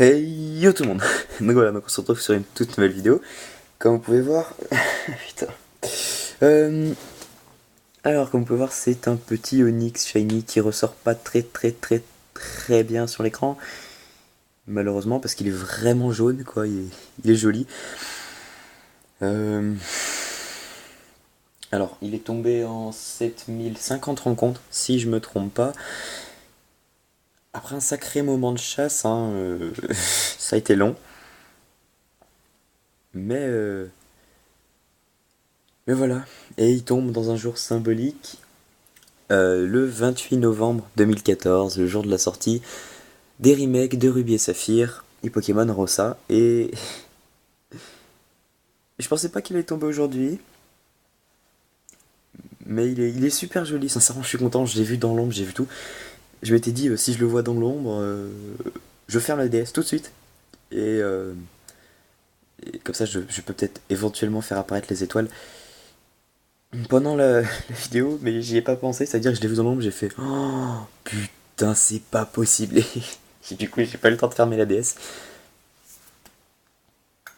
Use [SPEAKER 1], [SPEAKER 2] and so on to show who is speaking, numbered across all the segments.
[SPEAKER 1] Hey yo tout le monde. Donc voilà, donc on se retrouve sur une toute nouvelle vidéo. Comme vous pouvez voir, putain. Euh, alors comme vous pouvez voir, c'est un petit Onyx Shiny qui ressort pas très bien sur l'écran. Malheureusement parce qu'il est vraiment jaune quoi, il est joli. Euh, alors il est tombé en 7050 rencontres si je me trompe pas. Après un sacré moment de chasse, hein, ça a été long. Mais mais voilà, et il tombe dans un jour symbolique, le 28 novembre 2014, le jour de la sortie des remakes de Ruby et Saphir et Pokémon Rosa. Et je pensais pas qu'il allait tomber aujourd'hui, mais il est super joli, sincèrement je suis content, je l'ai vu dans l'ombre, j'ai vu tout. Je m'étais dit, si je le vois dans l'ombre, je ferme la DS tout de suite. Et comme ça, je peux peut-être éventuellement faire apparaître les étoiles pendant la vidéo, mais j'y ai pas pensé, c'est-à-dire que je l'ai vu dans l'ombre, j'ai fait oh putain, c'est pas possible. Et du coup, j'ai pas eu le temps de fermer la DS.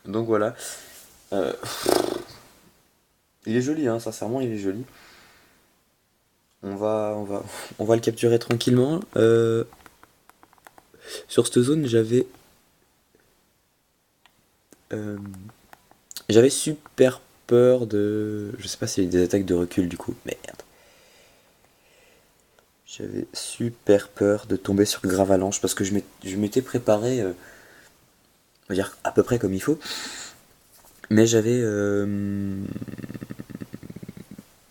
[SPEAKER 1] Donc voilà. Euh, il est joli, hein, sincèrement, il est joli. On va le capturer tranquillement. Sur cette zone, euh, j'avais super peur de. Je sais pas s'il y a des attaques de recul du coup. Merde. J'avais super peur de tomber sur Gravalanche parce que je m'étais préparé, on va dire à peu près comme il faut. Mais j'avais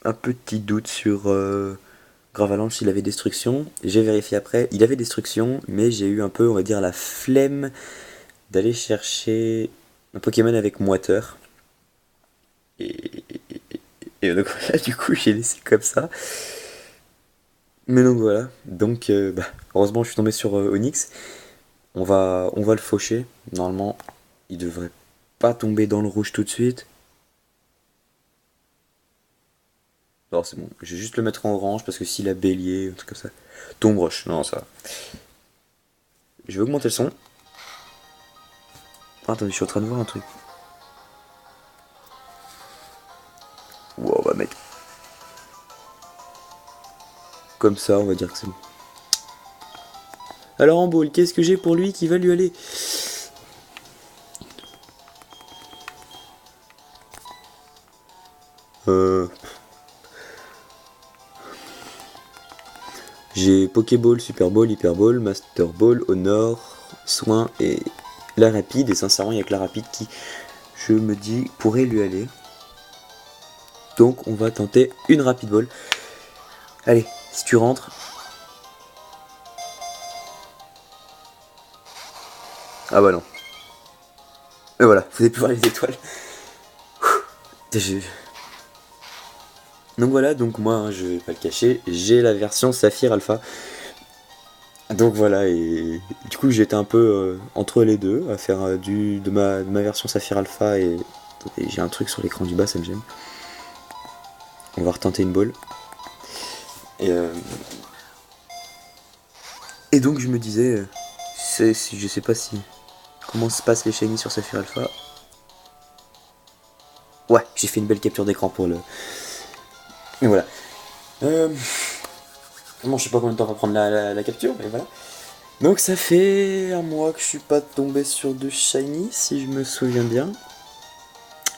[SPEAKER 1] un petit doute sur Gravalanche s'il avait destruction. J'ai vérifié après, il avait destruction, mais j'ai eu un peu, on va dire, la flemme d'aller chercher un Pokémon avec moiteur. Et, et donc voilà, du coup, j'ai laissé comme ça. Mais donc voilà, donc heureusement, je suis tombé sur Onyx. On va le faucher. Normalement, il devrait pas tomber dans le rouge tout de suite. Alors c'est bon, je vais juste le mettre en orange parce que s'il a bélier, un truc comme ça. Tombe roche, non ça va. Je vais augmenter le son. Ah, attendez, je suis en train de voir un truc. Wow, bah mec. Comme ça, on va dire que c'est bon. Alors en ball, qu'est-ce que j'ai pour lui qui va lui aller? Euh... J'ai Pokéball, Super Ball, Hyper Ball, Master Ball, Honor, Soin et la rapide. Et sincèrement, il n'y a que la rapide qui, je me dis, pourrait lui aller. Donc on va tenter une rapide ball. Allez, si tu rentres. Ah bah non. Et voilà, vous avez pu voir les étoiles. Donc voilà, donc moi, hein, je vais pas le cacher, j'ai la version Saphir Alpha. Donc voilà, et du coup j'étais un peu entre les deux, à faire de ma version Saphir Alpha et j'ai un truc sur l'écran du bas, ça me gêne. On va retenter une balle. Et, euh, et donc je me disais, je sais pas si comment se passent les shiny sur Saphir Alpha. Ouais, j'ai fait une belle capture d'écran pour le. Et voilà. Bon, je sais pas combien de temps va prendre la capture, mais voilà. Donc ça fait un mois que je suis pas tombé sur de shiny, si je me souviens bien.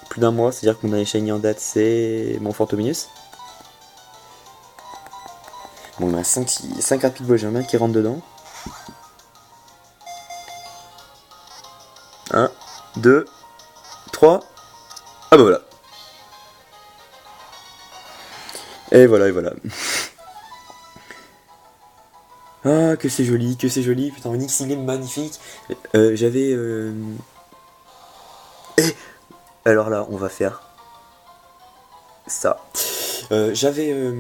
[SPEAKER 1] Plus d'un mois, c'est-à-dire que mon dernier shiny en date, c'est mon Fantominus. Bon, il me reste 5 rapides balles, j'aimerais bien qui rentre dedans. 1, 2, 3. Ah bah voilà. Et voilà, et voilà. Ah, que c'est joli, que c'est joli. Putain, Onyx, il est magnifique. J'avais... Eh, alors là, on va faire ça. J'avais...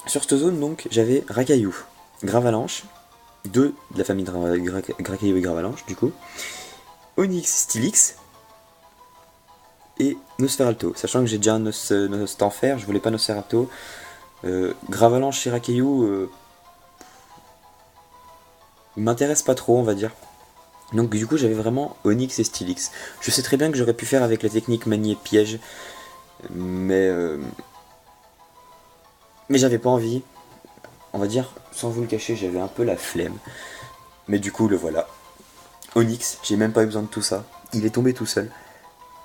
[SPEAKER 1] sur cette zone, donc, j'avais Rakaillou, Gravalanche, deux de la famille de Rakaillou et Gravalanche, du coup. Onyx Stylix et Nosferalto. Sachant que j'ai déjà un Nostanfer, je voulais pas Nosferalto. Gravalanche et Rakaillou m'intéresse pas trop, on va dire. Donc du coup j'avais vraiment Onyx et Stylix. Je sais très bien que j'aurais pu faire avec la technique manier piège, mais j'avais pas envie. On va dire, sans vous le cacher, j'avais un peu la flemme. Mais du coup le voilà. Onyx, j'ai même pas eu besoin de tout ça. Il est tombé tout seul.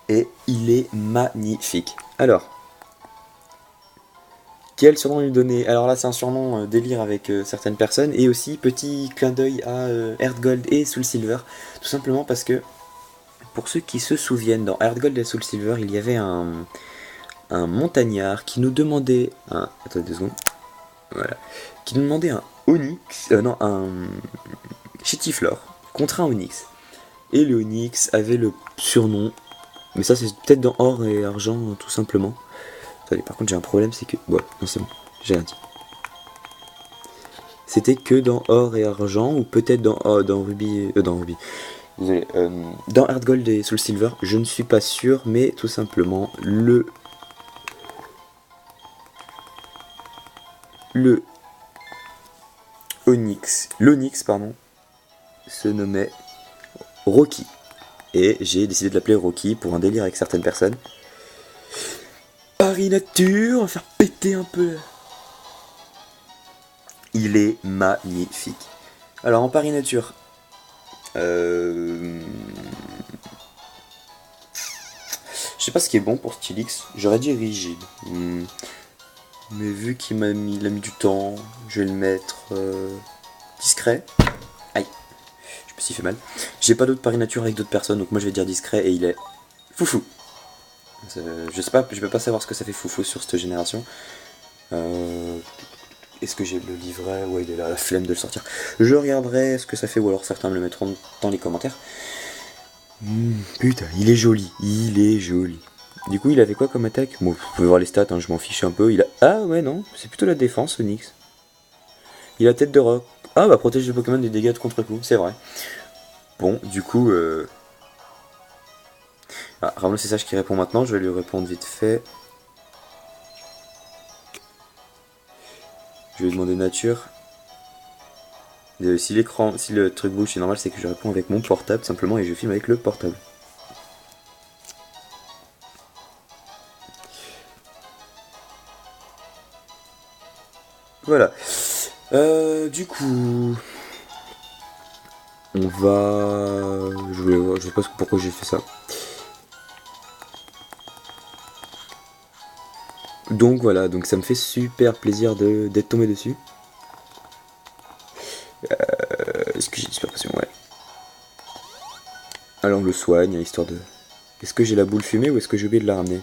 [SPEAKER 1] Et il est magnifique. Alors, quel surnom lui donner? Alors là, c'est un surnom délire avec certaines personnes. Et aussi, petit clin d'œil à Earthgold et Soul Silver. Tout simplement parce que, pour ceux qui se souviennent, dans Earthgold et Soul Silver, il y avait un montagnard qui nous demandait un. Attendez 2 secondes. Voilà. Qui nous demandait un Onyx. Non, un Chitiflore contre un Onyx. Et le Onyx avait le surnom. Mais ça, c'est peut-être dans or et argent, tout simplement. Attendez, par contre, j'ai un problème, c'est que. Ouais, non, c'est bon, j'ai rien dit. C'était que dans or et argent, ou peut-être dans Ruby. Dans Ruby. Désolé. Dans Heart Gold et Soul Silver, je ne suis pas sûr, mais tout simplement, le l'Onyx, pardon, se nommait Rocky. Et j'ai décidé de l'appeler Rocky pour un délire avec certaines personnes. Paris Nature, on va faire péter un peu. Il est magnifique. Alors en Paris Nature, je sais pas ce qui est bon pour Stylix. J'aurais dit rigide. Mais vu qu'il il a mis du temps, je vais le mettre discret. Aïe, je me suis fait mal. J'ai pas d'autres Paris Nature avec d'autres personnes, donc moi je vais dire discret et il est foufou. Je sais pas, je peux pas savoir ce que ça fait foufou sur cette génération. Est-ce que j'ai le livret? Ouais, il est là, la flemme de le sortir. Je regarderai ce que ça fait, ou alors certains me le mettront dans les commentaires. Putain, il est joli, il est joli. Du coup, il avait quoi comme attaque? Bon, vous pouvez voir les stats, hein, je m'en fiche un peu. Il a... Ah ouais, non, c'est plutôt la défense, Onyx. Il a tête de roc. Ah bah, protège le Pokémon des dégâts de contre-coup, c'est vrai. Bon, du coup... Ah, Ramon c'est Sage qui répond maintenant, je vais lui répondre vite fait. Je vais lui demander nature. Si l'écran, si le truc bouge, c'est normal, c'est que je réponds avec mon portable simplement et je filme avec le portable. Voilà. Du coup, on va. Je sais pas pourquoi j'ai fait ça. Donc voilà, donc ça me fait super plaisir d'être tombé dessus. Est-ce que j'ai dispersion? Ouais. Alors on le soigne, histoire de. Est-ce que j'ai la boule fumée ou est-ce que j'ai oublié de la ramener?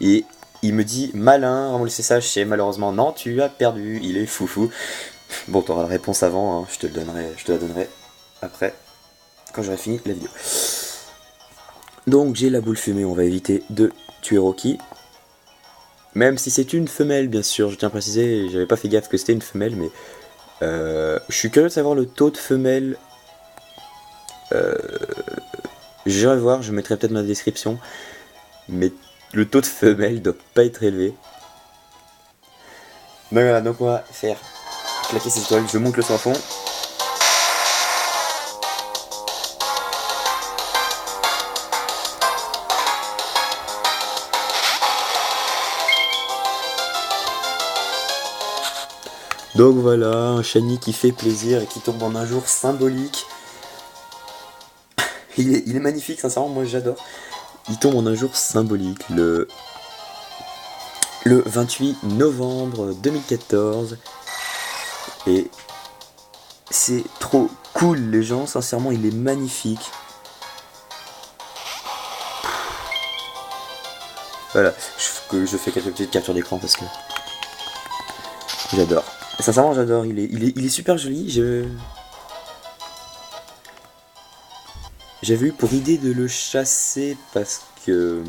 [SPEAKER 1] Et il me dit malin, Ramon le Sage, c'est malheureusement non, tu as perdu, il est foufou. Bon, t'auras la réponse avant, hein, je te la donnerai après, quand j'aurai fini la vidéo. Donc j'ai la boule fumée, on va éviter de tuer Rocky. Même si c'est une femelle, bien sûr, je tiens à préciser, j'avais pas fait gaffe que c'était une femelle, mais je suis curieux de savoir le taux de femelle. J'irai voir, je mettrai peut-être dans la description, mais le taux de femelle doit pas être élevé. Donc voilà, donc on va faire claquer ces étoiles, je monte le son à fond. Donc voilà, un shiny qui fait plaisir et qui tombe en un jour symbolique. Il est magnifique, sincèrement, moi j'adore. Il tombe en un jour symbolique, le 28 novembre 2014. Et c'est trop cool, les gens, sincèrement, il est magnifique. Voilà, je fais quelques petites captures d'écran parce que j'adore. Sincèrement, j'adore, il est super joli. J'avais eu pour idée de le chasser parce que.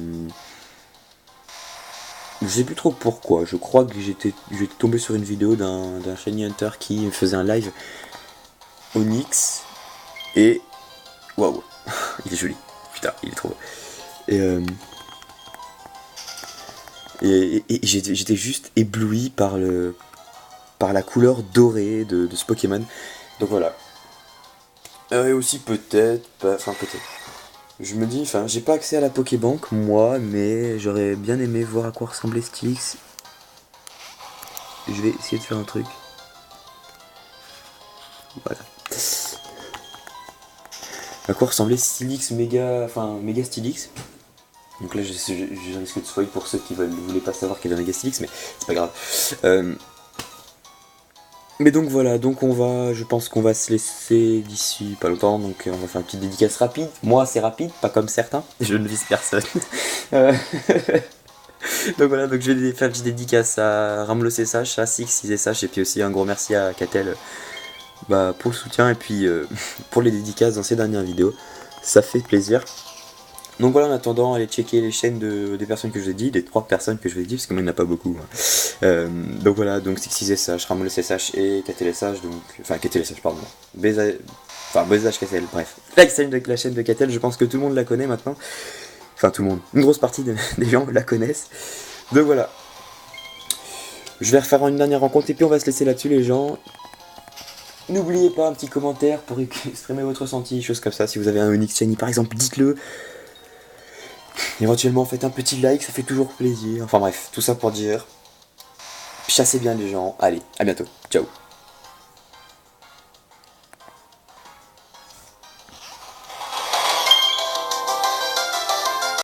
[SPEAKER 1] Je sais plus trop pourquoi. Je crois que j'étais tombé sur une vidéo d'un Shiny Hunter qui faisait un live Onyx. Et. Waouh! Il est joli. Putain, il est trop beau. Et j'étais juste ébloui par le. par la couleur dorée de ce Pokémon. Donc voilà. Et aussi peut-être, enfin peut-être. Je me dis, enfin, j'ai pas accès à la Pokébank, moi, mais j'aurais bien aimé voir à quoi ressemblait Stylix. Je vais essayer de faire un truc. Voilà. À quoi ressemblait Stylix méga, enfin méga Stylix. Donc là, je risque de spoil pour ceux qui voulaient pas savoir qu'il y avait un méga Stylix, mais c'est pas grave. Mais donc voilà, donc je pense qu'on va se laisser d'ici pas longtemps, donc on va faire une petite dédicace rapide. Moi c'est rapide, pas comme certains, je ne vise personne. Euh, donc voilà, donc je vais faire une petite dédicace à Ramlo SH, à Six, 6SH, et puis aussi un gros merci à Catel pour le soutien et puis pour les dédicaces dans ces dernières vidéos. Ça fait plaisir. Donc voilà, en attendant, allez checker les chaînes des personnes que je vous ai dit, des 3 personnes que je vous ai dit, parce que moi il n'y en a pas beaucoup. Donc voilà, donc 6SH, Ramol SH et KTLSH, donc. Enfin KTLSH, pardon. BZH KTL, bref. La chaîne de KTL, je pense que tout le monde la connaît maintenant. Enfin tout le monde. Une grosse partie des gens la connaissent. Donc voilà. Je vais refaire une dernière rencontre et puis on va se laisser là-dessus les gens. N'oubliez pas un petit commentaire pour exprimer votre ressenti, choses comme ça. Si vous avez un Onyx Shiny par exemple, dites-le. Éventuellement faites un petit like, ça fait toujours plaisir. Enfin bref, tout ça pour dire, chassez bien les gens. Allez, à bientôt. Ciao.